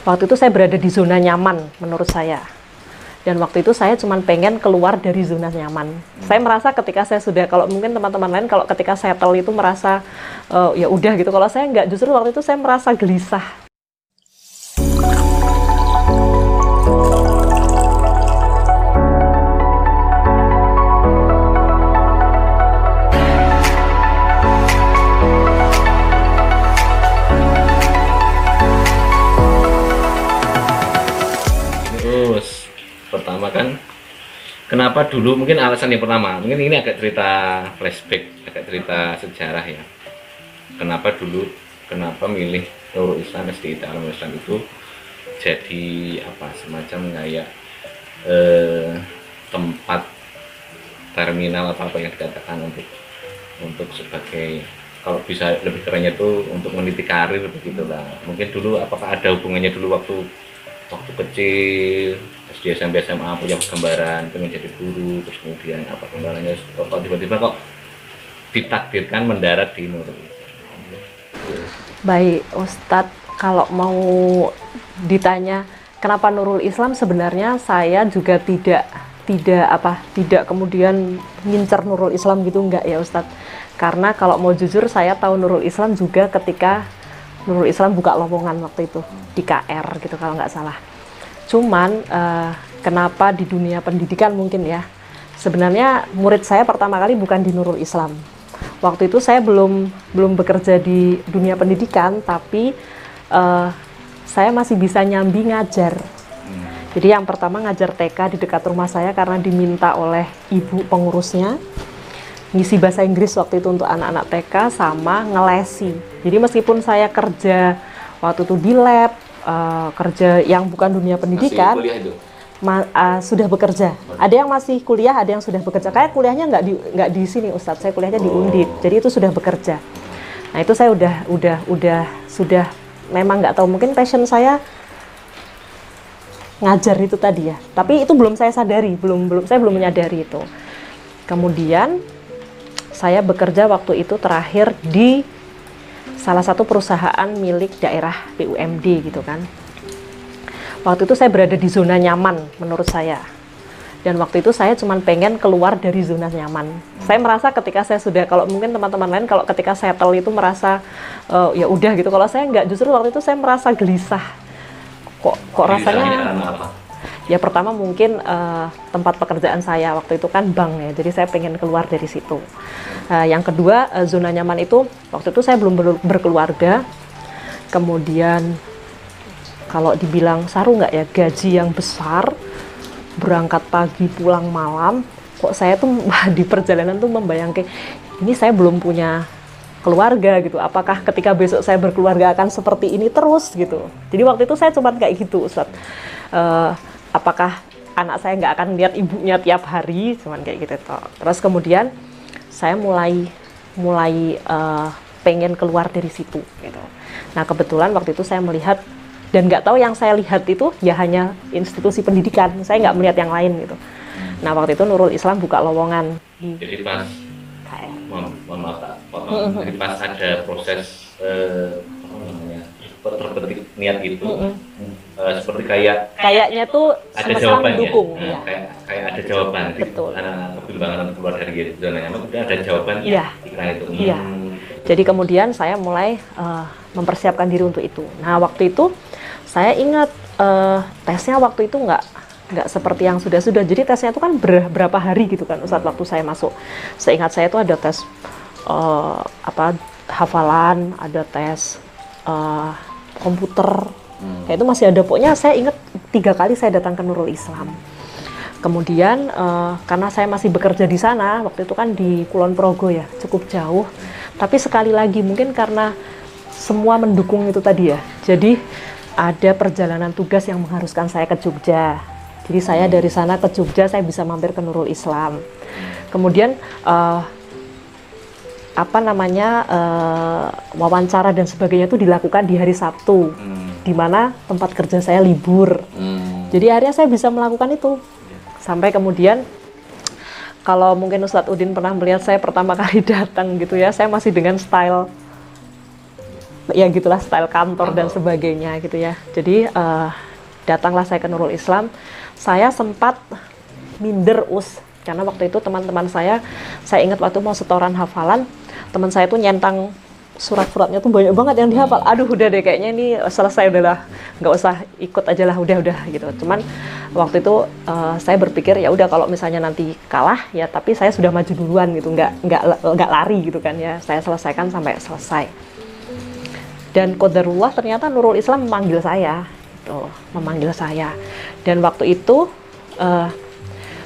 Waktu itu saya berada di zona nyaman menurut saya. Dan waktu itu saya cuma pengen keluar dari zona nyaman. Saya merasa ketika saya sudah, kalau mungkin teman-teman lain kalau ketika settle itu merasa ya udah gitu. Kalau saya nggak, justru waktu itu saya merasa gelisah. Pertama kan, kenapa dulu, mungkin alasan yang pertama, mungkin ini agak cerita flashback, agak cerita sejarah ya. Kenapa dulu, kenapa milih Nurul Islam, SDI Ta'alimul Islam itu jadi apa, semacam kayak tempat terminal apa yang dikatakan untuk sebagai, kalau bisa lebih kerennya tuh untuk meniti karir begitulah. Mungkin dulu apakah ada hubungannya dulu waktu kecil SD, SMP, SMA punya gambaran pengen jadi guru, terus kemudian apa gambarannya kok tiba-tiba kok ditakdirkan mendarat di Nurul. Baik Ustadz, kalau mau ditanya kenapa Nurul Islam, sebenarnya saya juga tidak kemudian ngincer Nurul Islam gitu, enggak ya Ustadz. Karena kalau mau jujur, saya tahu Nurul Islam juga ketika Nurul Islam buka lowongan waktu itu di KR gitu kalau nggak salah. Cuman kenapa di dunia pendidikan mungkin ya, sebenarnya murid saya pertama kali bukan di Nurul Islam. Waktu itu saya belum bekerja di dunia pendidikan, tapi saya masih bisa nyambi ngajar. Jadi yang pertama ngajar TK di dekat rumah saya karena diminta oleh ibu pengurusnya, ngisi bahasa Inggris waktu itu untuk anak-anak TK sama ngelesi. Jadi meskipun saya kerja waktu itu di lab, kerja yang bukan dunia pendidikan, sudah bekerja. Ada yang masih kuliah, ada yang sudah bekerja. Kayak kuliahnya nggak di sini Ustadz, saya kuliahnya di Undip. Jadi itu sudah bekerja. Nah itu saya sudah memang nggak tahu, mungkin passion saya ngajar itu tadi ya. Tapi itu belum saya sadari, saya belum menyadari itu. Kemudian saya bekerja waktu itu terakhir di salah satu perusahaan milik daerah BUMD gitu kan. Waktu itu saya berada di zona nyaman menurut saya. Dan waktu itu saya cuma pengen keluar dari zona nyaman. Saya merasa ketika saya sudah, kalau mungkin teman-teman lain kalau ketika settle itu merasa ya udah gitu. Kalau saya nggak, justru waktu itu saya merasa gelisah. Kok rasanya ya pertama mungkin tempat pekerjaan saya waktu itu kan bank ya, jadi saya pengen keluar dari situ. Yang kedua, zona nyaman itu waktu itu saya belum berkeluarga. Kemudian kalau dibilang saru nggak ya, gaji yang besar, berangkat pagi pulang malam, kok saya tuh di perjalanan tuh membayangkan ini saya belum punya keluarga gitu, apakah ketika besok saya berkeluarga akan seperti ini terus gitu. Jadi waktu itu saya cuma kayak gitu Ustadz, apakah anak saya nggak akan lihat ibunya tiap hari, cuman kayak gitu toh. Terus kemudian saya mulai pengen keluar dari situ gitu. Nah kebetulan waktu itu saya melihat, dan nggak tahu yang saya lihat itu ya hanya institusi pendidikan, saya nggak melihat yang lain gitu. Nah waktu itu Nurul Islam buka lowongan. Jadi pas jadi pas ada proses terbetik niat itu, seperti kayaknya tuh ada jawaban mendukung, ya, kayak ada jawaban. Betul. Karena kebimbang keluar dari zona nyaman, kemudian ada jawaban iklan itu. Iya. Jadi kemudian saya mulai mempersiapkan diri untuk itu. Nah waktu itu saya ingat tesnya waktu itu nggak seperti yang sudah. Jadi tesnya itu kan berapa hari gitu kan Ustadz waktu saya masuk. Seingat saya itu ada tes hafalan, ada tes komputer, kayak itu masih ada. Pokoknya saya ingat 3 kali saya datang ke Nurul Islam. Kemudian karena saya masih bekerja di sana, waktu itu kan di Kulon Progo ya, cukup jauh. Tapi sekali lagi mungkin karena semua mendukung itu tadi ya, jadi ada perjalanan tugas yang mengharuskan saya ke Jogja. Jadi saya dari sana ke Jogja, saya bisa mampir ke Nurul Islam. Kemudian wawancara dan sebagainya itu dilakukan di hari Sabtu, di mana tempat kerja saya libur. Jadi akhirnya saya bisa melakukan itu. Sampai kemudian, kalau mungkin Ustadz Udin pernah melihat saya pertama kali datang gitu ya, saya masih dengan style ya gitulah style kantor dan sebagainya gitu ya. Jadi datanglah saya ke Nurul Islam. Saya sempat minder karena waktu itu teman-teman saya ingat waktu mau setoran hafalan, teman saya tuh nyentang surat-suratnya tuh banyak banget yang dihafal. Aduh udah deh kayaknya ini selesai, udahlah nggak usah ikut aja lah, udah gitu. Cuman waktu itu saya berpikir ya udah kalau misalnya nanti kalah ya, tapi saya sudah maju duluan gitu, nggak lari gitu kan ya, saya selesaikan sampai selesai. Dan qadarullah ternyata Nurul Islam memanggil saya, dan waktu itu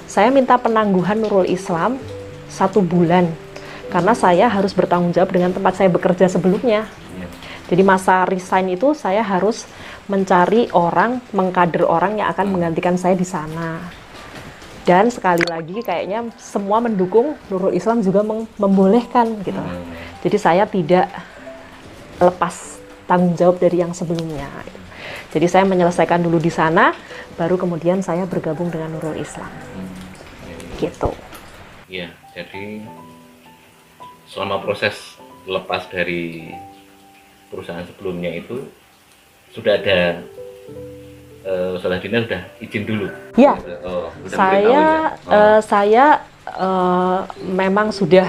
saya minta penangguhan Nurul Islam 1 bulan karena saya harus bertanggung jawab dengan tempat saya bekerja sebelumnya. Jadi masa resign itu saya harus mencari orang, mengkader orang yang akan menggantikan saya di sana. Dan sekali lagi kayaknya semua mendukung, Nurul Islam juga membolehkan gitu. Jadi saya tidak lepas tanggung jawab dari yang sebelumnya. Jadi saya menyelesaikan dulu di sana, baru kemudian saya bergabung dengan Nurul Islam. Gitu. Iya, jadi selama proses lepas dari perusahaan sebelumnya itu sudah ada Ustazah Dina sudah izin dulu. Ya, saya memang sudah,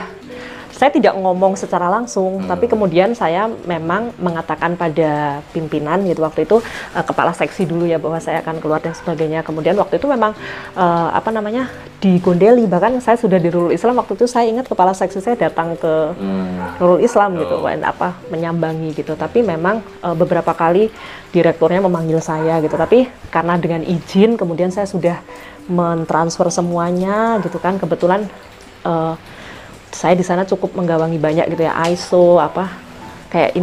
saya tidak ngomong secara langsung, tapi kemudian saya memang mengatakan pada pimpinan gitu waktu itu, kepala seksi dulu ya, bahwa saya akan keluar dan sebagainya. Kemudian waktu itu memang digondeli, bahkan saya sudah di Nurul Islam waktu itu, saya ingat kepala seksi saya datang ke Nurul Islam gitu, menyambangi gitu. Tapi memang beberapa kali direkturnya memanggil saya gitu, tapi karena dengan izin kemudian saya sudah mentransfer semuanya gitu kan. Kebetulan saya di sana cukup menggawangi banyak gitu ya, ISO kayak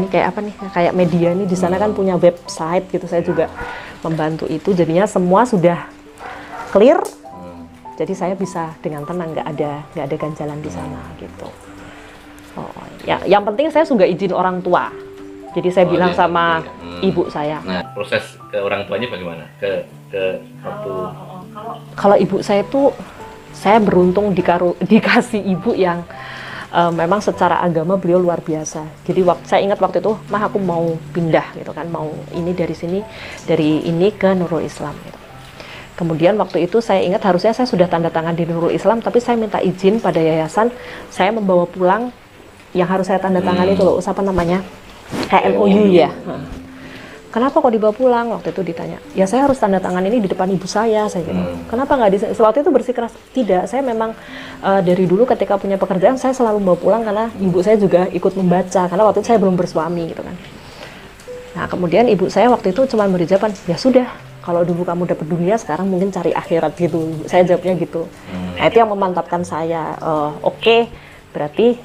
media ini di sana kan punya website gitu, saya juga membantu itu. Jadinya semua sudah clear, jadi saya bisa dengan tenang, nggak ada ganjalan di sana gitu. Ya, yang penting saya juga izin orang tua. Jadi saya bilang sama ibu saya. Nah, proses ke orang tuanya bagaimana? Ke waktu kalau ibu saya tuh, saya beruntung dikasih ibu yang memang secara agama beliau luar biasa. Jadi saya ingat waktu itu, mah aku mau pindah gitu kan, mau ini dari sini, dari ini ke Nurul Islam gitu. Kemudian waktu itu saya ingat harusnya saya sudah tanda tangan di Nurul Islam, tapi saya minta izin pada yayasan, saya membawa pulang yang harus saya tanda tangan itu loh, apa namanya, kayak MOU ya. Kenapa kok dibawa pulang? Waktu itu ditanya. Ya saya harus tanda tangan ini di depan ibu saya gitu. Kenapa nggak di? Waktu itu bersikeras tidak. Saya memang dari dulu ketika punya pekerjaan saya selalu bawa pulang karena ibu saya juga ikut membaca. Karena waktu itu saya belum bersuami gitu kan. Nah kemudian ibu saya waktu itu cuma beri jawaban, ya sudah. Kalau dulu kamu dapat dunia, sekarang mungkin cari akhirat gitu. Saya jawabnya gitu. Nah itu yang memantapkan saya. Oke, berarti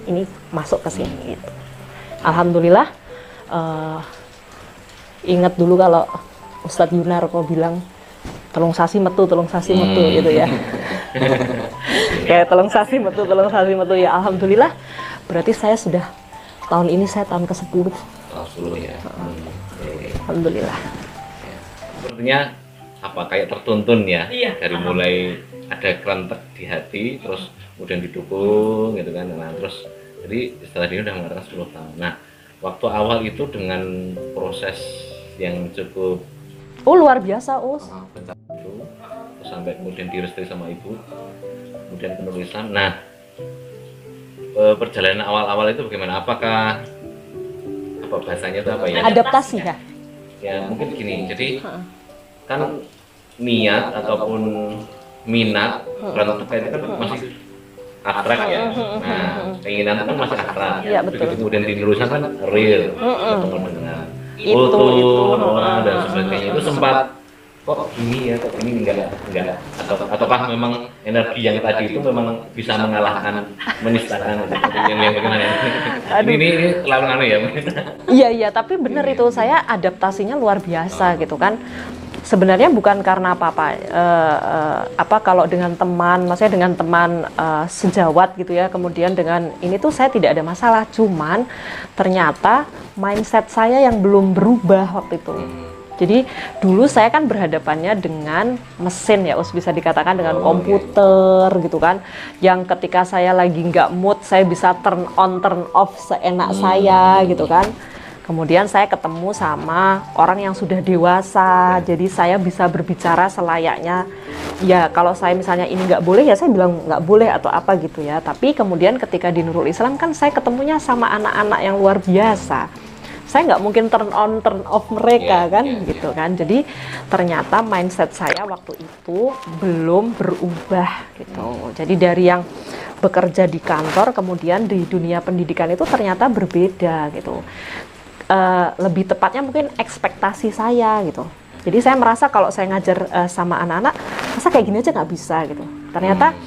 ini masuk ke sini gitu. Alhamdulillah. Ingat dulu kalau Ustadz Yunarko bilang tolong sasi metu gitu ya. Kayak tolong sasi metu ya. Alhamdulillah, berarti saya sudah tahun ini saya tahun ke-10. ya. Alhamdulillah. Sepertinya kayak tertuntun ya, dari mulai ada kerentek di hati, terus kemudian didukung gitu kan. Nah, terus jadi setelah ini udah mengatakan 10 tahun. Nah, waktu awal itu dengan proses yang cukup luar biasa terus sampai kemudian direstui sama ibu, kemudian ke Nurul Islam. Nah, perjalanan awal-awal itu bagaimana? Apakah bahasanya itu apa ya? Adaptasi ya? Ya mungkin gini, jadi kan niat ataupun minat berantuk itu kan masih abstrak ya. Nah, keinginan itu kan masih abstrak. Ya, betul. Begitu kemudian di Nurul Islam kan real, dengan foto, orang dan sebagainya. Itu sempat kok ini ya, kok ini enggak ataukah memang energi yang tadi itu memang bisa mengalahkan, menistakan yang bagaimana? Ini lawan ya. Iya, tapi benar itu, saya adaptasinya luar biasa gitu kan. Sebenarnya bukan karena apa-apa, kalau dengan teman, maksudnya dengan teman sejawat gitu ya, kemudian dengan ini tuh saya tidak ada masalah, cuman ternyata mindset saya yang belum berubah waktu itu. Jadi dulu saya kan berhadapannya dengan mesin ya, bisa dikatakan dengan Oh, komputer gitu kan. Yang ketika saya lagi nggak mood, saya bisa turn on, turn off seenak saya gitu kan. Kemudian saya ketemu sama orang yang sudah dewasa, jadi saya bisa berbicara selayaknya. Ya kalau saya misalnya ini nggak boleh ya saya bilang nggak boleh atau apa gitu ya. Tapi kemudian ketika di Nurul Islam kan saya ketemunya sama anak-anak yang luar biasa. Saya nggak mungkin turn on, turn off mereka kan, gitu kan. Jadi ternyata mindset saya waktu itu belum berubah gitu. Jadi dari yang bekerja di kantor, kemudian di dunia pendidikan itu ternyata berbeda gitu. Lebih tepatnya mungkin ekspektasi saya gitu. Jadi saya merasa kalau saya ngajar sama anak-anak, masa kayak gini aja nggak bisa gitu. Ternyata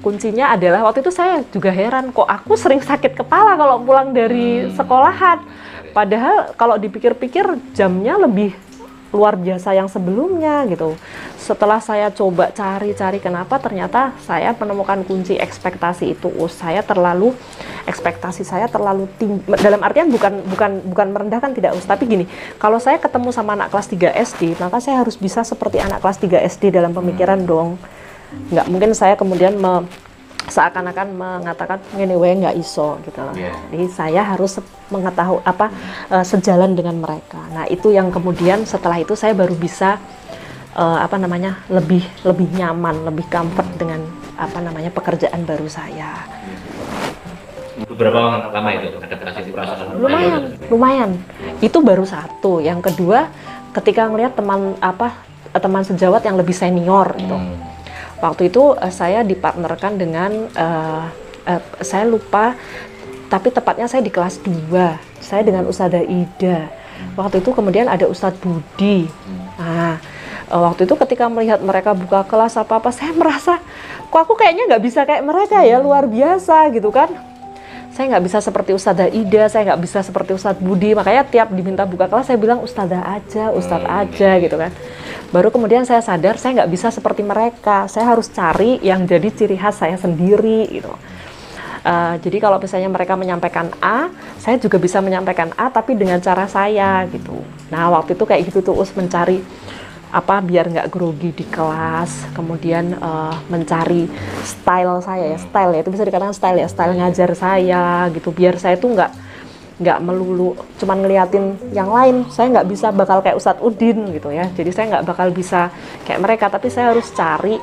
kuncinya adalah waktu itu saya juga heran kok aku sering sakit kepala kalau pulang dari sekolahan. Padahal kalau dipikir-pikir jamnya lebih luar biasa yang sebelumnya gitu. Setelah saya coba cari-cari kenapa, ternyata saya menemukan kunci ekspektasi itu. Ekspektasi saya terlalu tinggi. Dalam artian bukan merendahkan, tidak tapi gini, kalau saya ketemu sama anak kelas 3 SD, maka saya harus bisa seperti anak kelas 3 SD dalam pemikiran dong. Nggak mungkin saya kemudian seakan-akan mengatakan ngene wae nggak iso gitu loh. Jadi saya harus mengetahui sejalan dengan mereka. Nah, itu yang kemudian setelah itu saya baru bisa lebih nyaman, lebih comfort dengan pekerjaan baru saya. Beberapa lama itu adaptasi perasaan? Lumayan. Itu baru satu. Yang kedua, ketika ngelihat teman sejawat yang lebih senior gitu. Waktu itu saya dipartnerkan dengan saya lupa, tapi tepatnya saya di kelas 2. Saya dengan Ustadzah Ida. Waktu itu kemudian ada Ustadz Budi. Nah, waktu itu ketika melihat mereka buka kelas apa-apa, saya merasa kok aku kayaknya nggak bisa kayak mereka ya, luar biasa gitu kan. Saya nggak bisa seperti Ustadzah Ida, saya nggak bisa seperti Ustadz Budi. Makanya tiap diminta buka kelas saya bilang Ustadzah aja, Ustadz aja gitu kan. Baru kemudian saya sadar saya nggak bisa seperti mereka, saya harus cari yang jadi ciri khas saya sendiri gitu. Jadi kalau misalnya mereka menyampaikan A, saya juga bisa menyampaikan A tapi dengan cara saya gitu. Nah waktu itu kayak gitu tuh mencari biar nggak grogi di kelas, kemudian mencari style saya ya, style ya itu bisa dikatakan style ya, style ngajar saya gitu, biar saya tuh nggak melulu cuman ngeliatin yang lain. Saya nggak bisa bakal kayak Ustadz Udin gitu ya, jadi saya nggak bakal bisa kayak mereka, tapi saya harus cari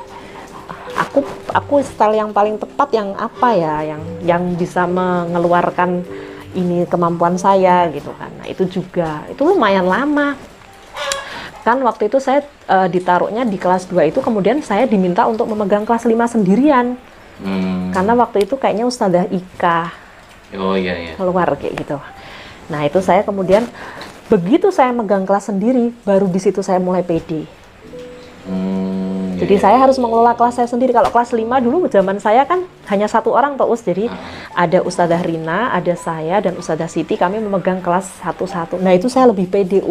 aku style yang paling tepat yang apa ya, yang bisa mengeluarkan ini kemampuan saya gitu kan. Nah itu juga, itu lumayan lama kan. Waktu itu saya ditaruhnya di kelas 2 itu, kemudian saya diminta untuk memegang kelas 5 sendirian. Karena waktu itu kayaknya Ustadzah Ika keluar kayak gitu. Nah itu saya kemudian begitu saya megang kelas sendiri, baru di situ saya mulai pede. Jadi saya harus mengelola kelas saya sendiri. Kalau kelas 5 dulu zaman saya kan hanya satu orang toh jadi ada Ustadzah Rina, ada saya dan Ustadzah Siti, kami memegang kelas satu-satu. Nah itu saya lebih pede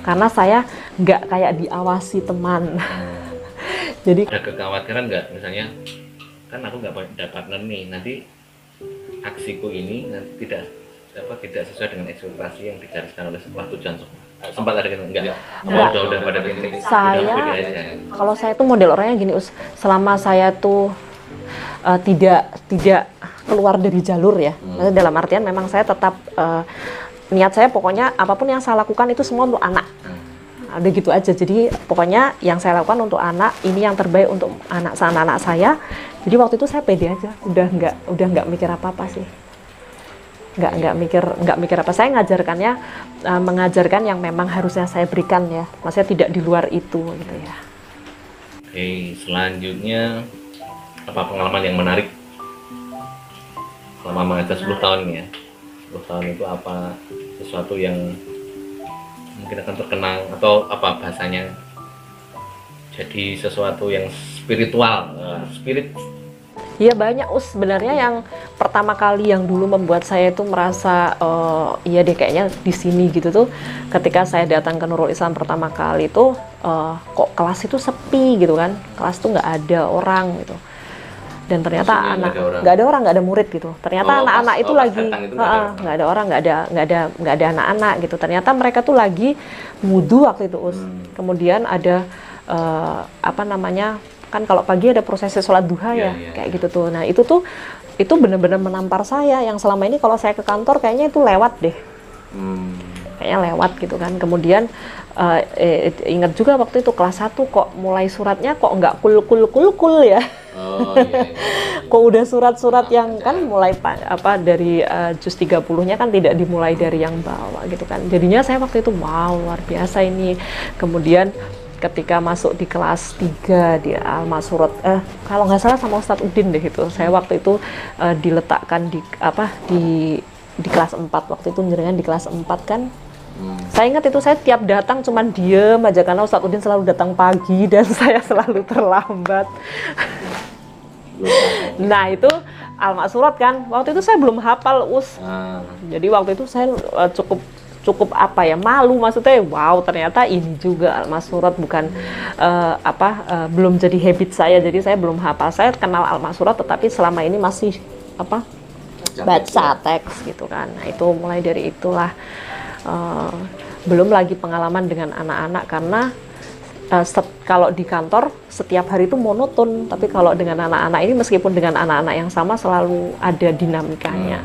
karena saya nggak kayak diawasi teman. Jadi ada kekhawatiran nggak, misalnya kan aku nggak ada partner nih, nanti aksiku ini tidak sesuai dengan ekspektasi yang digariskan oleh sebuah tujuan. Sempat ada gitu enggak? Udah pada titik kalau saya tuh model orangnya gini selama saya tuh tidak keluar dari jalur ya. Maksudnya dalam artian memang saya tetap niat saya pokoknya apapun yang saya lakukan itu semua untuk anak. Ada gitu aja. Jadi pokoknya yang saya lakukan untuk anak, ini yang terbaik untuk anak saya. Jadi waktu itu saya pede aja, udah nggak mikir apa-apa sih. Nggak mikir apa. Saya mengajarkan yang memang harusnya saya berikan ya. Maksudnya tidak di luar itu gitu ya. Oke, selanjutnya apa pengalaman yang menarik selama mengajar 10 tahun ya? 10 tahun itu apa sesuatu yang mungkin akan terkenang atau apa bahasanya, jadi sesuatu yang spiritual, spirit? Iya banyak sebenarnya. Yang pertama kali yang dulu membuat saya itu merasa iya deh kayaknya di sini gitu tuh, ketika saya datang ke Nurul Islam pertama kali itu kok kelas itu sepi gitu kan, kelas tuh nggak ada orang gitu. Dan ternyata Maksudnya anak nggak ada orang? nggak ada murid gitu. Ternyata Oh, anak-anak itu pas lagi datang itu nggak ada orang? nggak ada orang, nggak ada anak-anak gitu. Ternyata mereka tuh lagi wudu waktu itu, Us. Kemudian ada apa namanya, kan kalau pagi ada prosesi sholat duha Iya, ya, iya, kayak gitu tuh. Nah itu benar-benar menampar saya, yang selama ini kalau saya ke kantor kayaknya itu lewat deh, kayaknya lewat gitu kan. Kemudian ingat juga waktu itu kelas 1 kok mulai suratnya kok nggak kul ya. Oh iya. Kok udah surat-surat yang kan mulai apa dari juz 30-nya kan tidak dimulai dari yang bawah gitu kan. Jadinya saya waktu itu wow, luar biasa ini. Kemudian ketika masuk di kelas 3 di Al-Masurat, kalau nggak salah sama Ustadz Udin deh itu. Saya waktu itu diletakkan di di kelas 4 waktu itu, jenengan di kelas 4 kan. Saya ingat itu saya tiap datang cuman diem aja karena Ustadz Udin selalu datang pagi dan saya selalu terlambat. Nah itu Al-Masurat kan, waktu itu saya belum hafal, Us. Jadi waktu itu saya cukup apa ya, malu, maksudnya wow ternyata ini juga Al-Masurat bukan belum jadi habit saya, jadi saya belum hafal. Saya kenal Al-Masurat tetapi selama ini masih baca teks gitu kan. Nah itu mulai dari itulah. Belum lagi pengalaman dengan anak-anak karena kalau di kantor setiap hari itu monoton, tapi kalau dengan anak-anak ini meskipun dengan anak-anak yang sama selalu ada dinamikanya.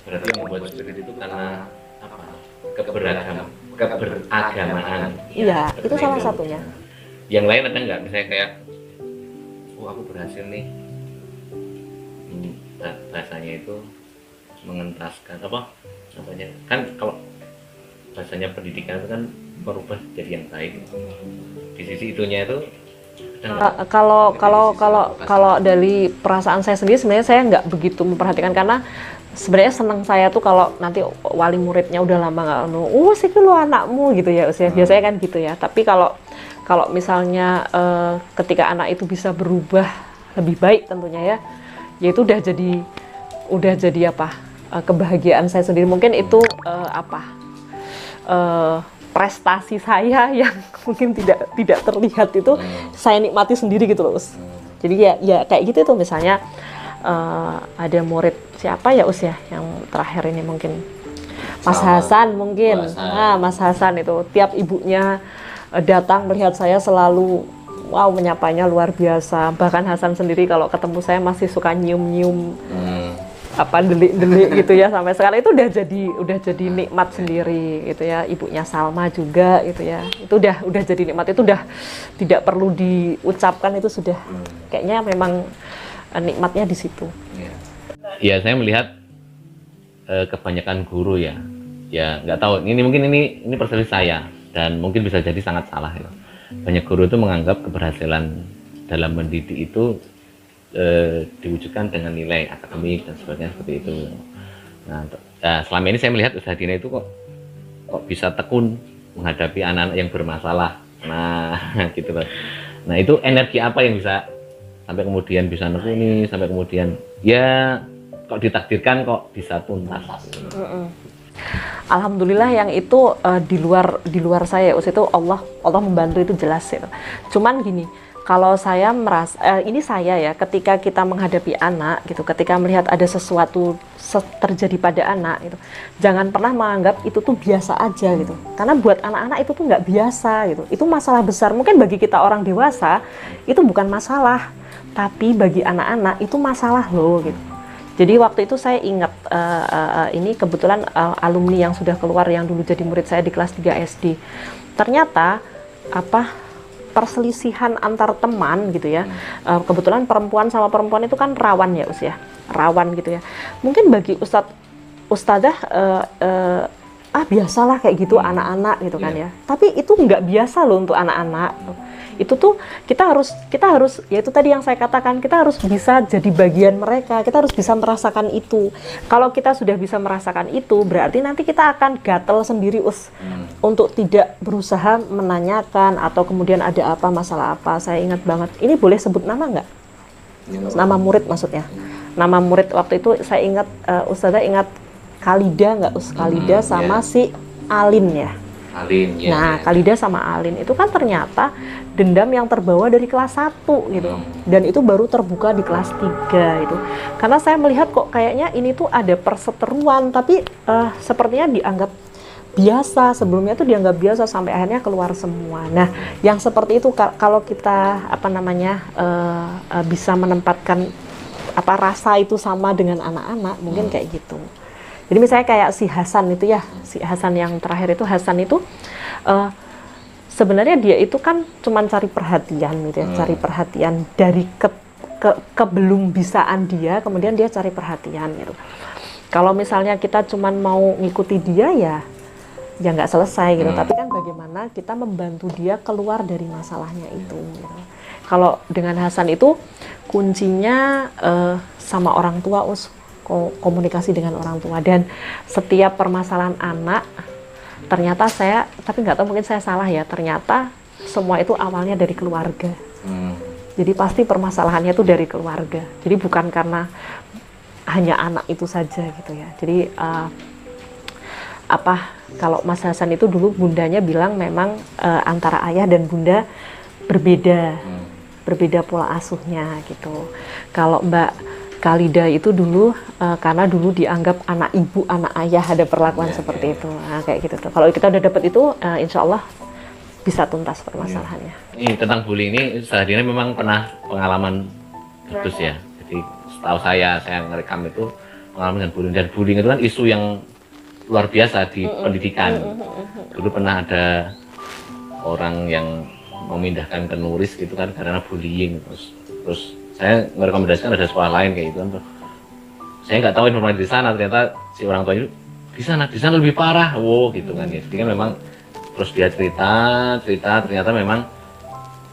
Berarti yang membuat sulit itu karena apa? Keberagamaan. Iya, itu salah satunya. Yang lain ada nggak? Misalnya kayak, aku berhasil nih, bahasanya itu mengentaskan apa? Namanya kan kalau bahasanya pendidikan itu kan merubah jadi yang baik. Di sisi itunya itu kalau dari perasaan saya sendiri sebenarnya saya nggak begitu memperhatikan karena sebenarnya senang saya tuh kalau nanti wali muridnya udah lama nggak sih lu anakmu gitu ya usia biasanya kan gitu ya. Tapi kalau misalnya ketika anak itu bisa berubah lebih baik tentunya ya itu udah jadi apa? Kebahagiaan saya sendiri, mungkin itu prestasi saya yang mungkin tidak terlihat itu saya nikmati sendiri gitu loh, Us. Jadi ya kayak gitu tuh misalnya ada murid siapa ya, Us ya, yang terakhir ini mungkin Mas Hasan mungkin. Nah, Mas Hasan itu tiap ibunya datang melihat saya selalu wow menyapanya luar biasa. Bahkan Hasan sendiri kalau ketemu saya masih suka nyium-nyium delik-delik gitu ya, sampai sekarang itu udah jadi nikmat sendiri gitu ya. Ibunya Salma juga gitu ya, itu udah jadi nikmat, itu udah tidak perlu diucapkan, itu sudah kayaknya memang nikmatnya di situ. Ya saya melihat kebanyakan guru ya nggak tahu, ini mungkin ini persepsi saya dan mungkin bisa jadi sangat salah ya. Banyak guru itu menganggap keberhasilan dalam mendidik itu diwujudkan dengan nilai akademik dan sebagainya seperti itu. Nah, selama ini saya melihat Ustaz Dina itu kok bisa tekun menghadapi anak-anak yang bermasalah. Nah, gitu loh. Nah, itu energi apa yang bisa sampai kemudian bisa nekuni, sampai kemudian ya kok ditakdirkan kok bisa tuntas. Alhamdulillah yang itu di luar saya, itu Allah membantu, itu jelas itu. Cuman gini, kalau saya merasa ini saya ya, ketika kita menghadapi anak gitu, ketika melihat ada sesuatu terjadi pada anak gitu, jangan pernah menganggap itu tuh biasa aja gitu. Karena buat anak-anak itu tuh nggak biasa gitu. Itu masalah besar. Mungkin bagi kita orang dewasa itu bukan masalah, tapi bagi anak-anak itu masalah loh gitu. Jadi waktu itu saya ingat ini kebetulan alumni yang sudah keluar yang dulu jadi murid saya di kelas 3 SD. Ternyata perselisihan antar teman gitu ya. Kebetulan perempuan sama perempuan itu kan rawan ya, Us ya. Rawan gitu ya. Mungkin bagi ustadzah biasalah kayak gitu anak-anak gitu kan ya. Tapi itu nggak biasa loh untuk anak-anak. Itu tuh kita harus ya itu tadi yang saya katakan, kita harus bisa jadi bagian mereka, kita harus bisa merasakan itu. Kalau kita sudah bisa merasakan itu, berarti nanti kita akan gatel sendiri, Us, untuk tidak berusaha menanyakan atau kemudian ada apa, masalah apa. Saya ingat banget, ini boleh sebut nama nggak? Nama murid maksudnya. Nama murid waktu itu saya ingat, Ustazah ingat Kalida nggak, Us? Kalida sama si Alin ya. Alin, ya. Nah, Khalida sama Alin itu kan ternyata dendam yang terbawa dari kelas 1 gitu. Dan itu baru terbuka di kelas 3 itu. Karena saya melihat kok kayaknya ini tuh ada perseteruan, tapi sepertinya dianggap biasa, sebelumnya tuh dianggap biasa sampai akhirnya keluar semua. Nah, yang seperti itu kalau kita bisa menempatkan rasa itu sama dengan anak-anak, mungkin kayak gitu. Jadi misalnya kayak si Hasan itu ya, si Hasan yang terakhir itu, Hasan itu sebenarnya dia itu kan cuman cari perhatian gitu ya, cari perhatian dari kebelum bisaan dia, kemudian dia cari perhatian gitu. Kalau misalnya kita cuman mau ngikuti dia ya nggak selesai gitu. Tapi kan bagaimana kita membantu dia keluar dari masalahnya itu. Gitu. Kalau dengan Hasan itu kuncinya sama orang tua, komunikasi dengan orang tua, dan setiap permasalahan anak ternyata tapi nggak tahu, mungkin saya salah ya, ternyata semua itu awalnya dari keluarga. Jadi pasti permasalahannya itu dari keluarga, jadi bukan karena hanya anak itu saja gitu ya. Jadi kalau Mas Hasan itu dulu bundanya bilang memang antara ayah dan bunda berbeda pola asuhnya gitu. Kalau Mbak Khalida itu dulu karena dulu dianggap anak ibu, anak ayah, ada perlakuan seperti itu. Nah, kayak gitu tuh. Kalau kita udah dapat itu, insya Allah bisa tuntas permasalahannya. Ini tentang bullying ini, seharian memang pernah pengalaman terus ya. Jadi setahu saya ngerekam itu pengalaman dengan bullying, dan bullying itu kan isu yang luar biasa di pendidikan. Dulu pernah ada orang yang memindahkan ke Nuris gitu kan karena bullying, terus saya merekomendasikan ada sekolah lain kayak gitu kan. Saya nggak tahu informasi di sana, ternyata si orang tua itu di sana lebih parah, gitu kan ya. Jadi kan memang terus dia cerita ternyata memang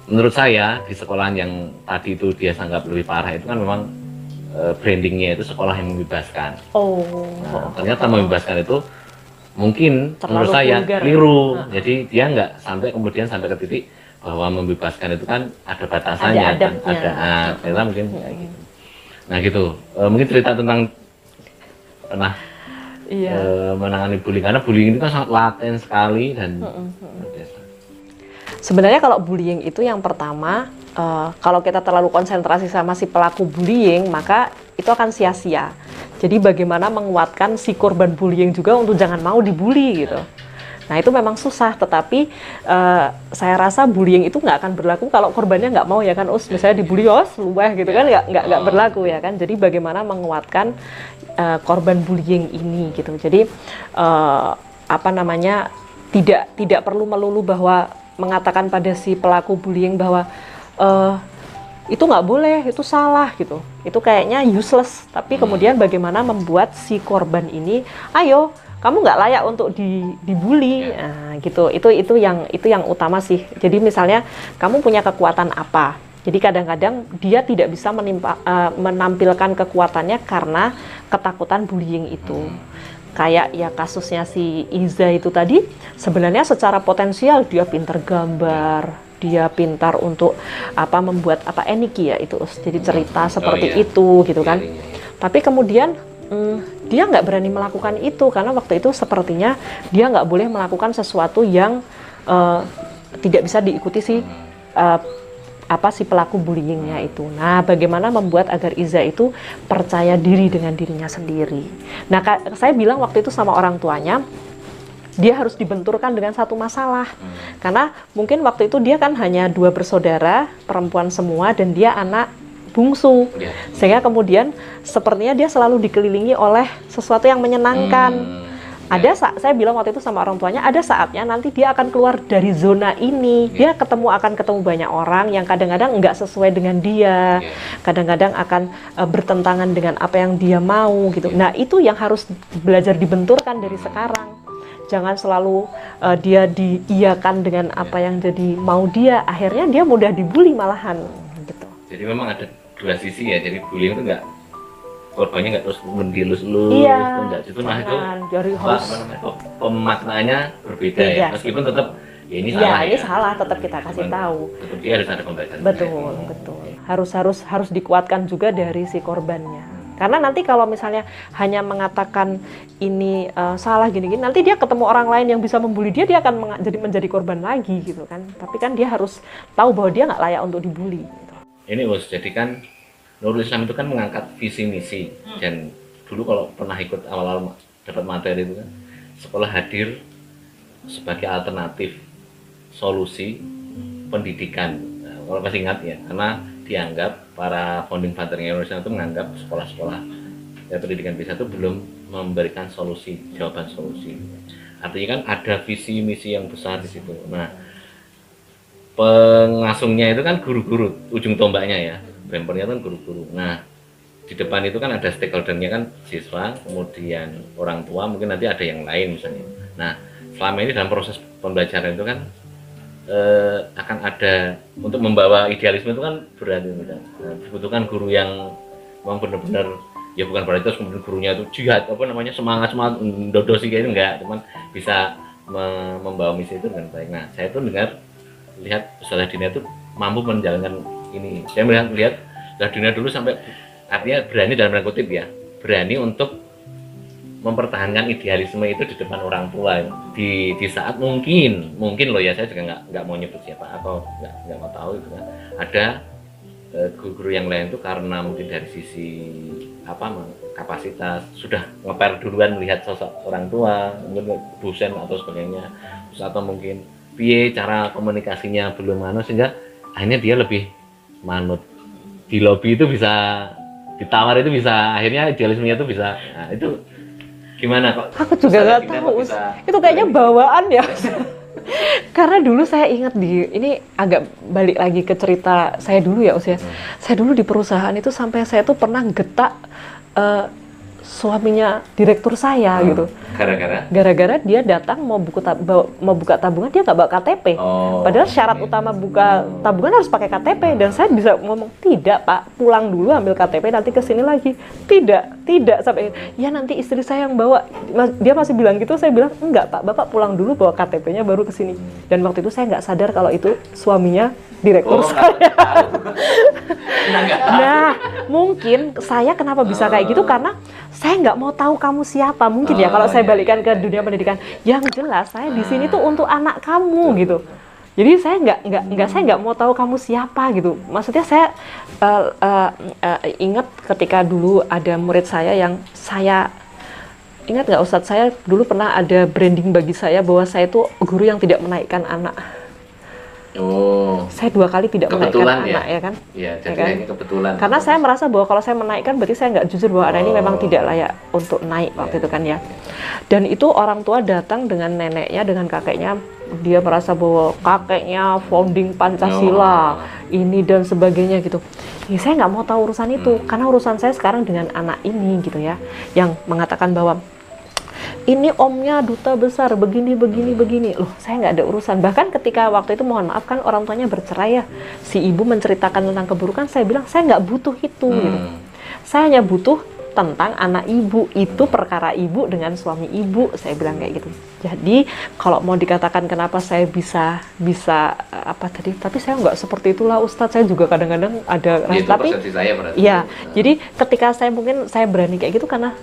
menurut saya di sekolahan yang tadi itu dia anggap lebih parah itu kan memang brandingnya itu sekolah yang membebaskan. Nah, ternyata membebaskan itu mungkin terlalu menurut saya keliru. Jadi dia nggak kemudian sampai ke titik bahwa membebaskan itu kan ada batasannya, ternyata mungkin kayak gitu. Nah gitu, mungkin cerita tentang pernah menangani bullying, karena bullying itu kan sangat laten sekali dan biasa. Sebenarnya kalau bullying itu yang pertama, kalau kita terlalu konsentrasi sama si pelaku bullying, maka itu akan sia-sia. Jadi bagaimana menguatkan si korban bullying juga untuk jangan mau dibully gitu. Nah itu memang susah, tetapi saya rasa bullying itu nggak akan berlaku kalau korbannya nggak mau ya kan, misalnya dibully luweh gitu kan, nggak berlaku ya kan. Jadi bagaimana menguatkan korban bullying ini gitu. Jadi tidak perlu melulu bahwa mengatakan pada si pelaku bullying bahwa itu nggak boleh, itu salah gitu. Itu kayaknya useless. Tapi kemudian bagaimana membuat si korban ini, ayo, kamu nggak layak untuk dibully, nah, gitu. Itu yang utama sih. Jadi misalnya kamu punya kekuatan apa? Jadi kadang-kadang dia tidak bisa menampilkan kekuatannya karena ketakutan bullying itu. Kayak ya kasusnya si Iza itu tadi, sebenarnya secara potensial dia pintar gambar, dia pintar untuk membuat eniki ya itu, jadi cerita seperti itu gitu kan. Tapi kemudian dia nggak berani melakukan itu karena waktu itu sepertinya dia nggak boleh melakukan sesuatu yang tidak bisa diikuti si pelaku bullyingnya itu. Nah, bagaimana membuat agar Iza itu percaya diri dengan dirinya sendiri. Nah, saya bilang waktu itu sama orang tuanya, dia harus dibenturkan dengan satu masalah. Karena mungkin waktu itu dia kan hanya 2 bersaudara, perempuan semua, dan dia anak bungsu. Sehingga kemudian sepertinya dia selalu dikelilingi oleh sesuatu yang menyenangkan. Saya bilang waktu itu sama orang tuanya, ada saatnya nanti dia akan keluar dari zona ini. Dia akan ketemu banyak orang yang kadang-kadang nggak sesuai dengan dia, kadang-kadang akan bertentangan dengan apa yang dia mau gitu. Nah, itu yang harus belajar dibenturkan dari sekarang. Jangan selalu dia diiyakan dengan apa yang jadi mau dia, akhirnya dia mudah dibully malahan gitu. Jadi memang ada 2 sisi ya, jadi bullying itu korbannya nggak terus mendilus-lus, enggak, itu pemaknaannya berbeda ya, meskipun tetap ya ini salah. Ini salah, tetap kita kasih tahu. Tetap dia harus ada pembelajaran. Betul. Harus dikuatkan juga dari si korbannya. Karena nanti kalau misalnya hanya mengatakan ini salah gini-gini, nanti dia ketemu orang lain yang bisa membuli dia, dia akan menjadi korban lagi gitu kan. Tapi kan dia harus tahu bahwa dia nggak layak untuk dibully. Gitu. Ini Us, jadi kan Nurul Islam itu kan mengangkat visi misi, dan dulu kalau pernah ikut awal-awal dapat materi itu kan, sekolah hadir sebagai alternatif solusi pendidikan. Nah, kalau masih ingat ya, karena dianggap para founding father-nya Indonesia itu menganggap sekolah-sekolah ya, pendidikan bisa itu belum memberikan solusi, jawaban solusi. Artinya kan ada visi misi yang besar di situ. Nah, pengasungnya itu kan guru-guru, ujung tombaknya ya, bempernya kan guru-guru. Nah, di depan itu kan ada stakeholder-nya kan siswa, kemudian orang tua, mungkin nanti ada yang lain misalnya. Nah, selama ini dalam proses pembelajaran itu kan akan ada, untuk membawa idealisme itu kan berat gitu kan. Nah, dibutuhkan guru yang memang benar-benar, ya bukan berarti terus kemudian gurunya itu jihad semangat dodosi kayak itu enggak, cuman bisa membawa misi itu dengan baik. Nah, saya tuh lihat Ustazah Dina itu mampu menjalankan ini. Saya melihat Ustazah Dina dulu sampai, artinya berani dalam tanda kutip ya, berani untuk mempertahankan idealisme itu di depan orang tua di saat mungkin loh ya, saya juga nggak mau nyebut siapa atau nggak mau tahu itu kan, ada guru-guru yang lain tuh karena mungkin dari sisi kapasitas sudah ngeper duluan melihat sosok orang tua, mungkin dosen atau sebagainya, atau mungkin cara komunikasinya belum sehingga akhirnya dia lebih manut, di lobby itu bisa, ditawar itu bisa, akhirnya idealismenya itu bisa. Nah, itu gimana kok? Aku juga nggak tahu. Itu kayaknya bawaan ya. Karena dulu saya ingat ini agak balik lagi ke cerita saya dulu ya Us ya. Saya dulu di perusahaan itu sampai saya tuh pernah getak suaminya direktur saya gitu. Gara-gara dia datang mau buka tabungan, dia nggak bawa KTP. Padahal syarat utama buka tabungan harus pakai KTP, dan saya bisa ngomong, tidak Pak, pulang dulu ambil KTP nanti kesini lagi. Tidak sampai ya nanti istri saya yang bawa. Dia masih bilang gitu, saya bilang enggak Pak, Bapak pulang dulu bawa KTP-nya baru kesini. Dan waktu itu saya nggak sadar kalau itu suaminya direktur saya. Nah, mungkin saya kenapa bisa kayak gitu karena saya nggak mau tahu kamu siapa, mungkin ya kalau saya balikkan ke dunia pendidikan. Yang jelas saya di sini tuh untuk anak kamu gitu. Jadi saya nggak mau tahu kamu siapa gitu. Maksudnya saya ingat ketika dulu ada murid saya yang saya ingat nggak Ustadz, saya dulu pernah ada branding bagi saya bahwa saya itu guru yang tidak menaikkan anak. Saya 2 kali tidak menaikkan anak ya kan? Iya, jadi kan? Ini kebetulan. Karena saya merasa bahwa kalau saya menaikkan berarti saya nggak jujur bahwa anak ini memang tidak layak untuk naik waktu itu kan ya. Dan itu orang tua datang dengan neneknya, dengan kakeknya, dia merasa bahwa kakeknya founding Pancasila, ini dan sebagainya gitu. Ya, saya nggak mau tahu urusan itu, karena urusan saya sekarang dengan anak ini gitu ya, yang mengatakan bahwa ini omnya duta besar begini. Loh, saya nggak ada urusan. Bahkan ketika waktu itu mohon maaf kan orang tuanya bercerai ya, si ibu menceritakan tentang keburukan, saya bilang saya nggak butuh itu gitu. Saya hanya butuh tentang anak ibu, itu perkara ibu dengan suami ibu, saya bilang kayak gitu. Jadi kalau mau dikatakan kenapa saya bisa apa tadi, tapi saya nggak seperti itulah Ustadz, saya juga kadang-kadang ada tapi saya ya, jadi ketika saya mungkin saya berani kayak gitu karena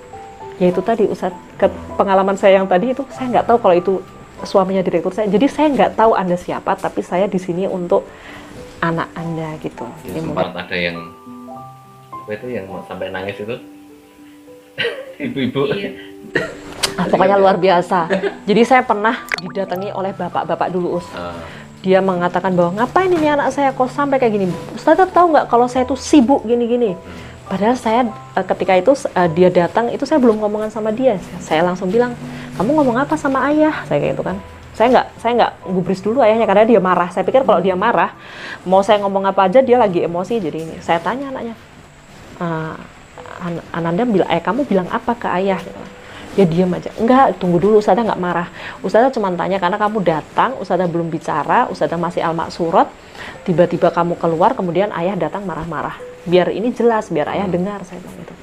ya itu tadi Ustadz, pengalaman saya yang tadi itu, saya nggak tahu kalau itu suaminya direktur saya, jadi saya nggak tahu Anda siapa, tapi saya di sini untuk anak Anda gitu. Ya, sempat ada yang apa itu yang sampai nangis itu ibu-ibu. Pokoknya luar biasa. Jadi saya pernah didatangi oleh bapak-bapak dulu Us. Dia mengatakan bahwa ngapain ini anak saya kok sampai kayak gini. Ustadz tahu nggak kalau saya tuh sibuk gini-gini. Padahal saya ketika itu dia datang itu saya belum ngomongan sama dia. Saya langsung bilang, kamu ngomong apa sama ayah? Saya kayak gitu kan. Saya nggak gubris dulu ayahnya karena dia marah. Saya pikir kalau dia marah, mau saya ngomong apa aja dia lagi emosi. Jadi ini saya tanya anaknya, Ananda bilang, kamu bilang apa ke ayah? Ya diam aja. Enggak, tunggu dulu, Ustazah nggak marah. Ustazah cuma tanya karena kamu datang, Ustazah belum bicara, Ustazah masih al-maksurat, tiba-tiba kamu keluar, kemudian ayah datang marah-marah. Biar ini jelas, biar ayah dengar, saya bilang gitu.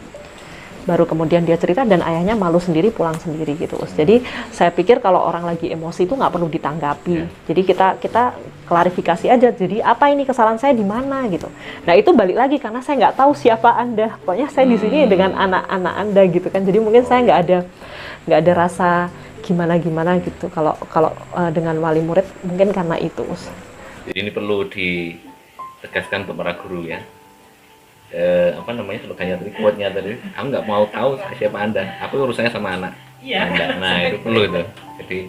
Baru kemudian dia cerita dan ayahnya malu sendiri, pulang sendiri gitu. Jadi saya pikir kalau orang lagi emosi itu nggak perlu ditanggapi. Jadi kita klarifikasi aja. Jadi apa ini kesalahan saya di mana gitu. Nah itu balik lagi karena saya nggak tahu siapa Anda. Pokoknya saya di sini dengan anak-anak Anda gitu kan. Jadi mungkin saya nggak ada rasa gimana gitu. Kalau dengan wali murid mungkin karena itu. Jadi ini perlu ditegaskan untuk para guru ya. Apa namanya slogannya tadi, quote-nya tadi, aku nggak mau tahu siapa Anda, aku urusannya sama anak Anda. Nah itu perlu itu. Jadi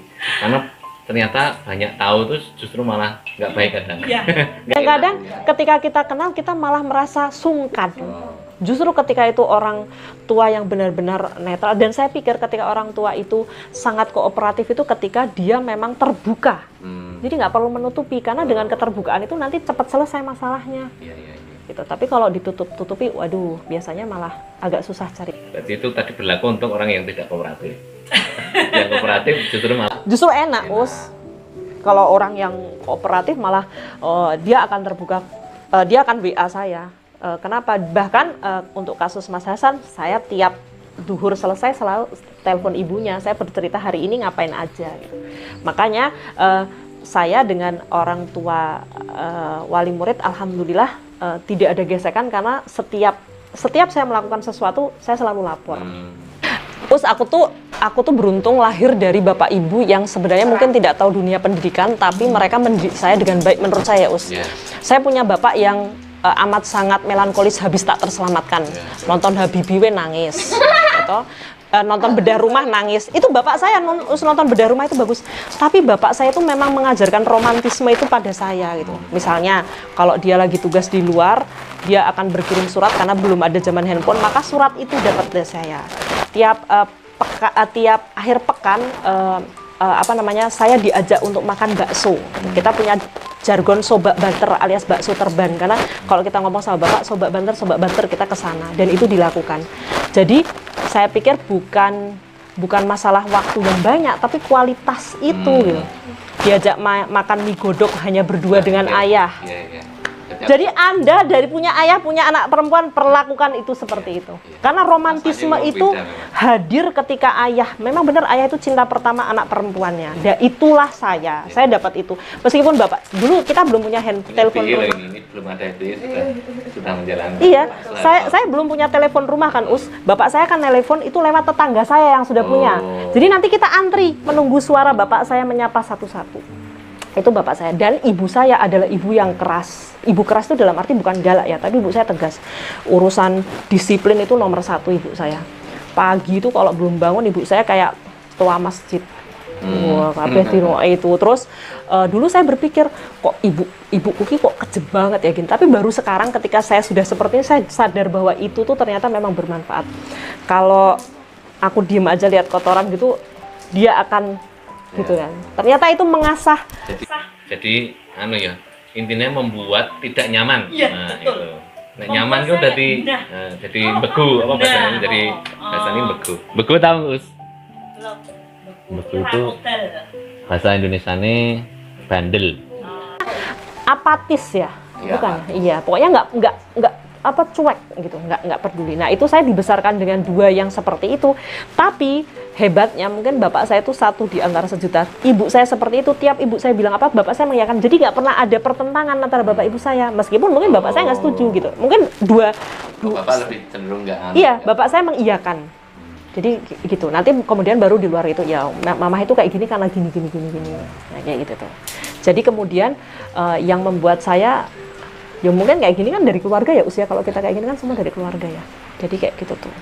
karena ternyata banyak tahu terus justru malah nggak baik kadang. Kadang ketika kita kenal kita malah merasa sungkan. Justru ketika itu orang tua yang benar-benar netral, dan saya pikir ketika orang tua itu sangat kooperatif itu ketika dia memang terbuka. Jadi nggak perlu menutupi, karena dengan keterbukaan itu nanti cepat selesai masalahnya. Gitu. Tapi kalau ditutup-tutupi, waduh, biasanya malah agak susah cari. Berarti itu tadi berlaku untuk orang yang tidak kooperatif. Yang kooperatif justru enak, Us. Kalau orang yang kooperatif malah dia akan terbuka, dia akan WA saya. Kenapa? Bahkan untuk kasus Mas Hasan, saya tiap duhur selesai selalu telepon ibunya. Saya bercerita hari ini ngapain aja. Gitu. Makanya saya dengan orang tua wali murid, alhamdulillah tidak ada gesekan karena setiap saya melakukan sesuatu saya selalu lapor. Terus aku tuh beruntung lahir dari bapak ibu yang sebenarnya mungkin tidak tahu dunia pendidikan, tapi mereka mendidik saya dengan baik menurut saya, Us. Saya punya bapak yang amat sangat melankolis, habis tak terselamatkan. Nonton Habibie nangis. Gitu. Nonton Bedah Rumah nangis. Itu bapak saya nonton Bedah Rumah itu bagus. Tapi bapak saya itu memang mengajarkan romantisme itu pada saya gitu. Misalnya kalau dia lagi tugas di luar, dia akan berkirim surat karena belum ada zaman handphone, maka surat itu dapat dari saya. Tiap akhir pekan saya diajak untuk makan bakso. Kita punya jargon sobak banter alias bakso terban, karena kalau kita ngomong sama bapak sobak banter kita ke sana, dan itu dilakukan. Jadi saya pikir bukan masalah waktu yang banyak, tapi kualitas itu gitu. Diajak makan mie godok hanya berdua dengan ayah. Jadi Anda dari punya ayah, punya anak perempuan, perlakukan itu seperti itu. Karena romantisme itu hadir ketika ayah, memang benar ayah itu cinta pertama anak perempuannya. Dan itulah saya dapat itu. Meskipun bapak, dulu kita belum punya telepon rumah. Ini belum ada itu, sudah menjalankan. Iya, saya belum punya telepon rumah kan, Us. Bapak saya kan telepon itu lewat tetangga saya yang sudah punya. Jadi nanti kita antri menunggu suara bapak saya menyapa satu-satu. Itu bapak saya. Dan ibu saya adalah ibu yang keras. Ibu keras itu dalam arti bukan galak ya, tapi ibu saya tegas. Urusan disiplin itu nomor 1 ibu saya. Pagi itu kalau belum bangun ibu saya kayak ketua masjid. Wah, kabeh dino itu. Terus dulu saya berpikir kok ibu Kuki kok kejem banget ya gini. Tapi baru sekarang ketika saya sudah seperti ini, saya sadar bahwa itu tuh ternyata memang bermanfaat. Kalau aku diem aja lihat kotoran gitu, dia akan gitu kan. Ternyata itu mengasah. Jadi intinya membuat tidak nyaman. Nah, betul. Itu. Nyaman itu jadi beku apa bahasanya? Jadi bahasanya beku. Beku tahu, Us? Beku itu bahasa Indonesianya bandel. Apatis ya? Bukan. Iya, pokoknya nggak cuek gitu, nggak peduli. Nah itu saya dibesarkan dengan 2 yang seperti itu. Tapi hebatnya mungkin bapak saya itu 1 di antara sejuta. Ibu saya seperti itu, tiap ibu saya bilang apa, bapak saya mengiyakan. Jadi nggak pernah ada pertentangan antara bapak ibu saya. Meskipun mungkin bapak saya nggak setuju gitu. Mungkin Bapak lebih cenderung nggak. Iya, bapak saya mengiyakan. Jadi gitu. Nanti kemudian baru di luar itu ya, mama itu kayak gini karena gini. Nah kayak gitu tuh. Jadi kemudian yang membuat saya ya mungkin kayak gini kan dari keluarga ya, usia kalau kita kayak gini kan semua dari keluarga ya. Jadi kayak gitu tuh.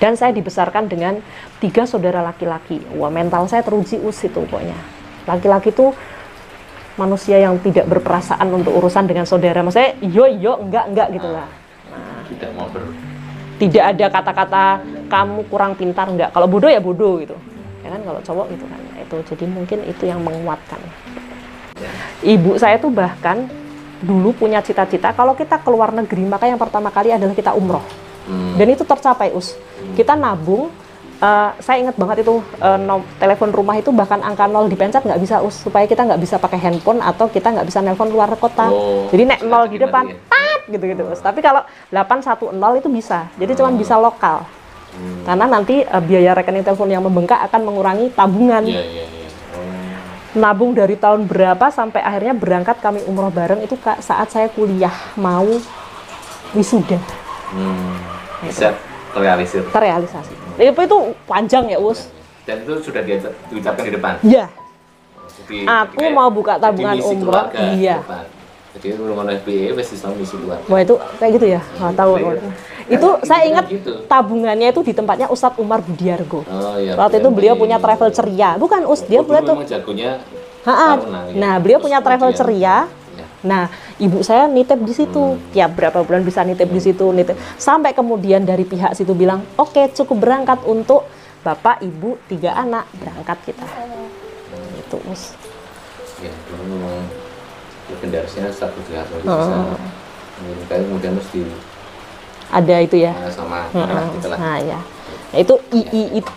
Dan saya dibesarkan dengan 3 saudara laki-laki. Wah, mental saya teruji itu pokoknya. Laki-laki tuh manusia yang tidak berperasaan untuk urusan dengan saudara. Maksudnya yo enggak gitu lah. Nah, tidak ada kata-kata kamu kurang pintar, enggak. Kalau bodoh ya bodoh gitu. Ya kan kalau cowok gitu kan. Itu jadi mungkin itu yang menguatkan. Ibu saya tuh bahkan dulu punya cita-cita kalau kita keluar negeri maka yang pertama kali adalah kita umroh. Dan itu tercapai, Us. Kita nabung, saya ingat banget itu telepon rumah itu bahkan angka 0 dipencet nggak bisa, Us, supaya kita nggak bisa pakai handphone atau kita nggak bisa nelpon luar kota. Jadi nek 0 di depan, tat gitu, Us. Tapi kalau 810 itu bisa, jadi cuma bisa lokal. Karena nanti biaya rekening telepon yang membengkak akan mengurangi tabungan. nabung dari tahun berapa sampai akhirnya berangkat kami umroh bareng itu saat saya kuliah mau wisuda. Bisa terrealisir. Terrealisasi. Itu panjang ya, Us. Dan itu sudah diucapkan di depan. Iya. Jadi, Aku mau buka tabungan umroh. Iya. Jadi rumah FBE wis Islam misi keluarga. Wah itu kayak gitu ya. Nggak tahu. Itu saya ingat gitu. tabungannya itu di tempatnya Ustadz Umar Budiargo. Oh, iya, Waktu itu beliau punya travel ceria. Bukan dia punya tuh. Jagonya. Nah, beliau punya travel ceria. Nah, ibu saya nitip di situ. Tiap berapa bulan bisa nitip di situ, nitip. Sampai kemudian dari pihak situ bilang, "Oke, cukup berangkat untuk Bapak, Ibu, 3 anak. Berangkat kita." Itu, Us. Ya, dulu memang legendarisnya satu pihak bisa mengirimkan kemudian mesti ada itu ya. Sama kita lah. Nah, ya. Nah,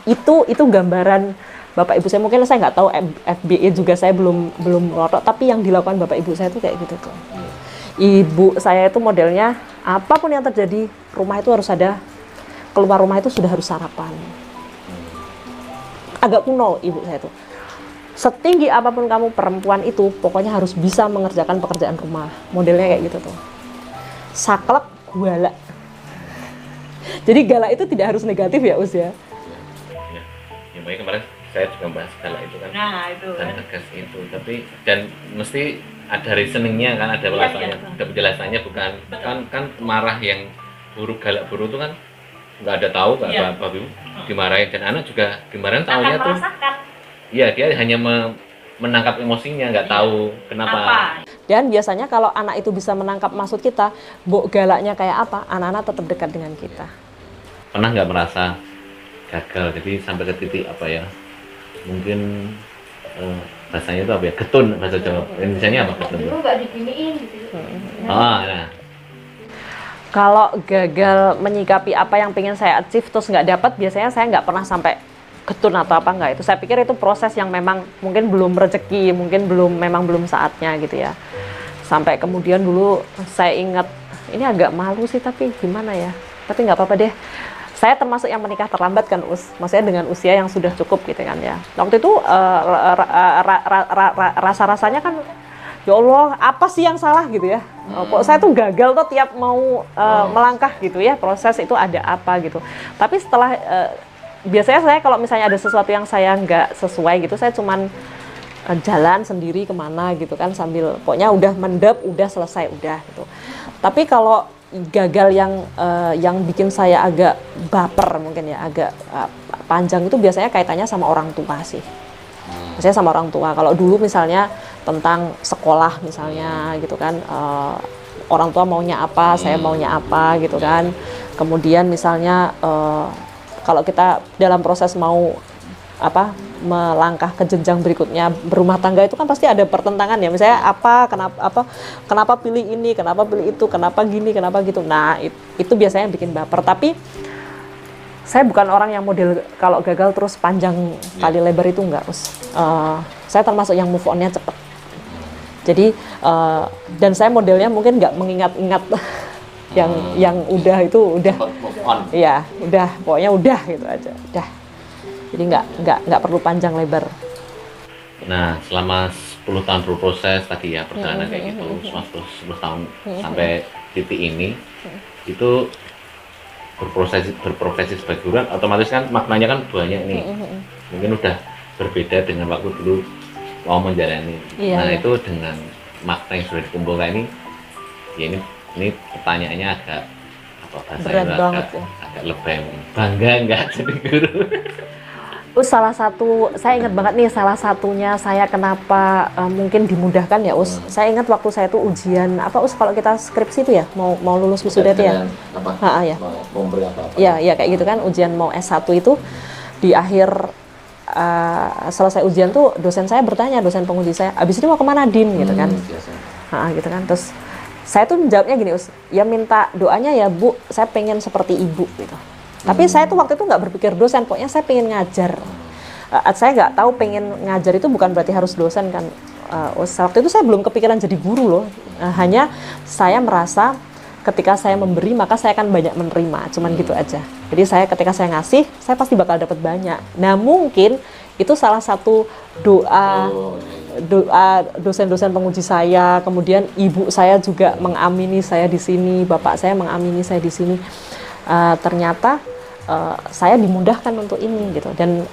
itu gambaran Bapak Ibu saya, mungkin saya nggak tahu FBE juga saya belum ngotot, tapi yang dilakukan Bapak Ibu saya itu kayak gitu tuh. Ibu saya itu modelnya apapun yang terjadi, rumah itu harus ada, keluar rumah itu sudah harus sarapan. Agak kuno ibu saya itu. Setinggi apapun kamu perempuan itu, pokoknya harus bisa mengerjakan pekerjaan rumah. Modelnya kayak gitu tuh. Saklek, galak. Jadi galak itu tidak harus negatif ya, Us ya. Ya, baik kemarin saya juga bahas galak itu kan. Nah, itu dan kan. tegas itu, tapi dan mesti ada reasoningnya kan, ada alasannya, ada penjelasannya, bukan kan marah yang buruk, galak buruk itu kan nggak ada tahu, nggak apa-apa, dimarahin, dan anak juga dimarahin taunya tuh. Iya, dia hanya menangkap emosinya, nggak tahu kenapa. Dan biasanya kalau anak itu bisa menangkap maksud kita, mbok galaknya kayak apa, anak-anak tetap dekat dengan kita. Pernah nggak merasa gagal, jadi sampai ke titik apa ya, mungkin bahasanya itu apa ya, getun bahasa Jawa, Indonesianya apa getun? Dulu nggak diginiin gitu. Nah. Kalau gagal menyikapi apa yang pengen saya achieve terus nggak dapat, biasanya saya nggak pernah sampai getun atau apa enggak. Itu saya pikir itu proses yang memang mungkin belum rezeki, mungkin memang belum saatnya gitu ya. Sampai kemudian dulu saya ingat, ini agak malu sih tapi gimana ya, tapi nggak apa-apa deh. Saya termasuk yang menikah terlambat kan, Us. Maksudnya dengan usia yang sudah cukup gitu kan ya. Waktu itu rasa-rasanya kan, ya Allah, apa sih yang salah gitu ya. Kok saya tuh gagal tuh tiap mau melangkah gitu ya, proses itu ada apa gitu. Tapi setelah, biasanya saya kalau misalnya ada sesuatu yang saya nggak sesuai gitu, saya cuman jalan sendiri kemana gitu kan, sambil pokoknya udah mendep, udah selesai, udah gitu. Tapi kalau gagal yang bikin saya agak baper mungkin ya, agak panjang itu biasanya kaitannya sama orang tua sih. Biasanya sama orang tua. Kalau dulu misalnya tentang sekolah misalnya gitu kan, orang tua maunya apa, saya maunya apa gitu kan. Kemudian misalnya kalau kita dalam proses mau melangkah ke jenjang berikutnya berumah tangga itu kan pasti ada pertentangan ya, misalnya kenapa pilih ini, kenapa pilih itu, kenapa gini, kenapa gitu. Nah itu biasanya bikin baper. Tapi saya bukan orang yang model kalau gagal terus panjang kali lebar itu enggak, Us. Saya termasuk yang move on-nya cepet. Jadi dan saya modelnya mungkin nggak mengingat-ingat yang udah itu udah, ya udah, pokoknya udah gitu aja, udah. Jadi nggak perlu panjang lebar. Nah, selama 10 tahun berproses tadi ya, perjalanan kayak gitu, selama 10 tahun sampai titik ini, itu berprofesi sebagai guru, otomatis kan maknanya kan banyak nih. Mungkin udah berbeda dengan waktu dulu mau menjalani. Nah, itu dengan makna yang sudah dikumpulkan ini, ya ini pertanyaannya agak berat banget ya. Agak lebay. Bangga nggak jadi guru? Salah satu, saya ingat banget nih, salah satunya saya kenapa mungkin dimudahkan ya, Us. Saya ingat waktu saya tuh ujian kalau kita skripsi itu ya, mau lulus wisuda itu ya. Ya. Ya kayak gitu kan, ujian mau S1 itu di akhir selesai ujian tuh dosen saya bertanya, dosen penguji saya, abis ini mau kemana, Din, gitu kan. Gitu kan. Terus saya tuh jawabnya gini, Us, ya minta doanya ya Bu, saya pengen seperti Ibu gitu. Tapi saya tuh waktu itu nggak berpikir dosen, pokoknya saya pengen ngajar. Saya nggak tahu pengen ngajar itu bukan berarti harus dosen kan. Waktu itu saya belum kepikiran jadi guru loh. Hanya saya merasa ketika saya memberi maka saya akan banyak menerima, cuman gitu aja. Jadi ketika saya ngasih, saya pasti bakal dapat banyak. Nah mungkin Itu salah satu doa dosen-dosen penguji saya, kemudian ibu saya juga mengamini saya di sini, bapak saya mengamini saya di sini. Ternyata saya dimudahkan untuk ini gitu. Dan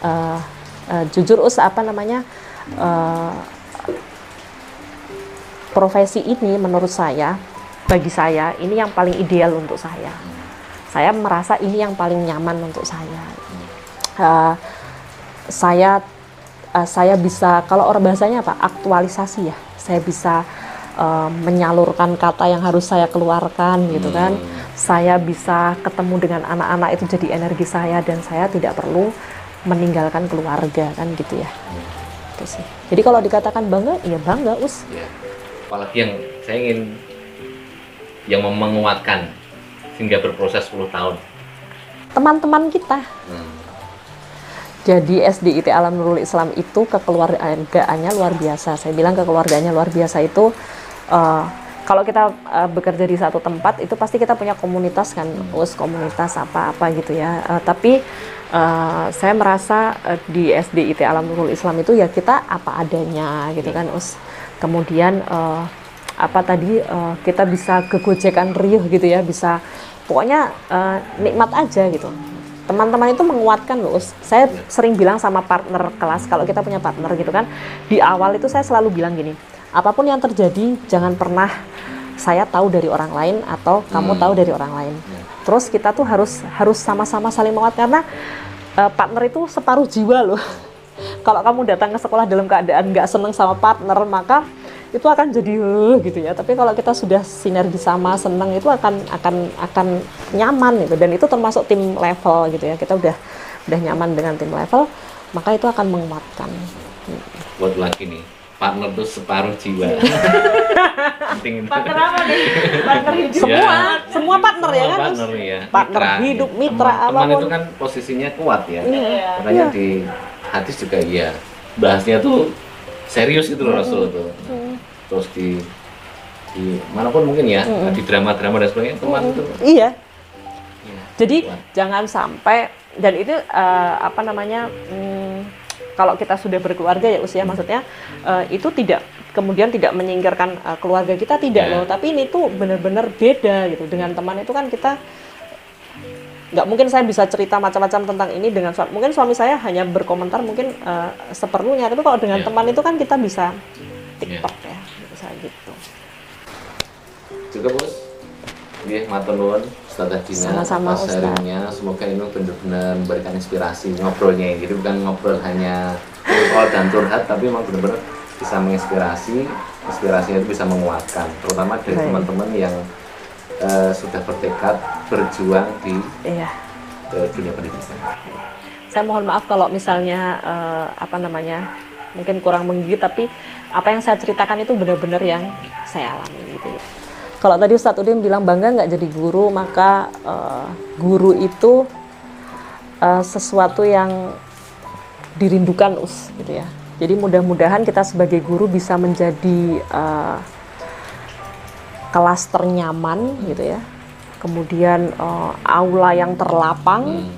jujur profesi ini menurut saya, bagi saya ini yang paling ideal untuk saya. Saya merasa ini yang paling nyaman untuk saya. Saya bisa, kalau orang bahasanya apa, aktualisasi ya, saya bisa menyalurkan kata yang harus saya keluarkan gitu kan. Saya bisa ketemu dengan anak-anak, itu jadi energi saya, dan saya tidak perlu meninggalkan keluarga kan gitu ya. Itu sih. Jadi kalau dikatakan bangga, ya bangga Us. Ya. Apalagi yang saya ingin yang menguatkan hingga berproses 10 tahun. Teman-teman kita. Jadi SDIT Alam Nurul Islam itu kekeluargaannya luar biasa. Saya bilang kekeluargaannya luar biasa itu kalau kita bekerja di satu tempat itu pasti kita punya komunitas kan, komunitas apa-apa gitu ya. Tapi saya merasa di SDIT Alam Nurul Islam itu ya kita apa adanya gitu kan, Kemudian kita bisa kegojekan riuh gitu ya, bisa pokoknya nikmat aja gitu. Teman-teman itu menguatkan loh. Saya sering bilang sama partner kelas, kalau kita punya partner gitu kan, di awal itu saya selalu bilang gini, apapun yang terjadi jangan pernah saya tahu dari orang lain atau kamu tahu dari orang lain. Terus kita tuh harus sama-sama saling menguatkan, karena partner itu separuh jiwa loh. Kalau kamu datang ke sekolah dalam keadaan nggak seneng sama partner, maka itu akan jadi gitu ya. Tapi kalau kita sudah sinergi sama, seneng, itu akan nyaman gitu. Dan itu termasuk tim level gitu ya. Kita udah nyaman dengan tim level, maka itu akan menguatkan. Buat lagi nih, partner tuh separuh jiwa. Penting itu. Partner apa nih? Partner hidup. Semua partner ya kan? Partner ya. Partner hidup, mitra teman apapun. itu kan posisinya kuat ya. Makanya di hadis juga ya bahasnya tuh serius gitu loh Rasul tuh. Terus di manapun mungkin ya, di drama-drama dan sebagainya, teman itu. Iya. Jadi kuat. jangan sampai, dan itu kalau kita sudah berkeluarga ya usia, maksudnya itu kemudian tidak menyingkirkan keluarga kita, tidak loh. Tapi ini tuh benar-benar beda gitu. Dengan teman itu kan kita nggak mungkin saya bisa cerita macam-macam tentang ini dengan suami. Mungkin suami saya hanya berkomentar mungkin seperlunya, tapi kalau dengan teman itu kan kita bisa TikTok ya, bisa gitu. Juga Bos, matur nuwun Ustazah Dina atas sharingnya. Semoga ini benar-benar memberikan inspirasi ngobrolnya. Jadi bukan ngobrol hanya ngobrol dan curhat, tapi memang benar-benar bisa menginspirasi. Inspirasinya itu bisa menguatkan, terutama dari teman-teman yang sudah bertekad berjuang di dunia pendidikan. Saya mohon maaf kalau misalnya mungkin kurang menggigit, tapi apa yang saya ceritakan itu benar-benar yang saya alami gitu ya. Kalau tadi Ustadz Udin bilang bangga nggak jadi guru, maka guru itu sesuatu yang dirindukan gitu ya. Jadi mudah-mudahan kita sebagai guru bisa menjadi kelas ternyaman gitu ya. Kemudian aula yang terlapang,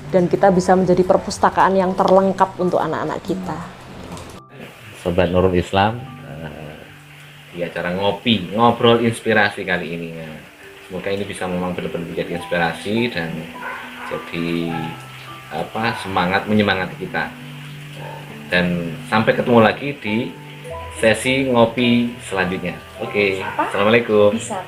dan kita bisa menjadi perpustakaan yang terlengkap untuk anak-anak kita. Sobat Nurul Islam, di acara ngobrol inspirasi kali ini ya. Semoga ini bisa memang benar-benar menjadi inspirasi dan jadi semangat, menyemangati kita. Dan sampai ketemu lagi di sesi ngopi selanjutnya. Oke. Assalamualaikum. Bisa.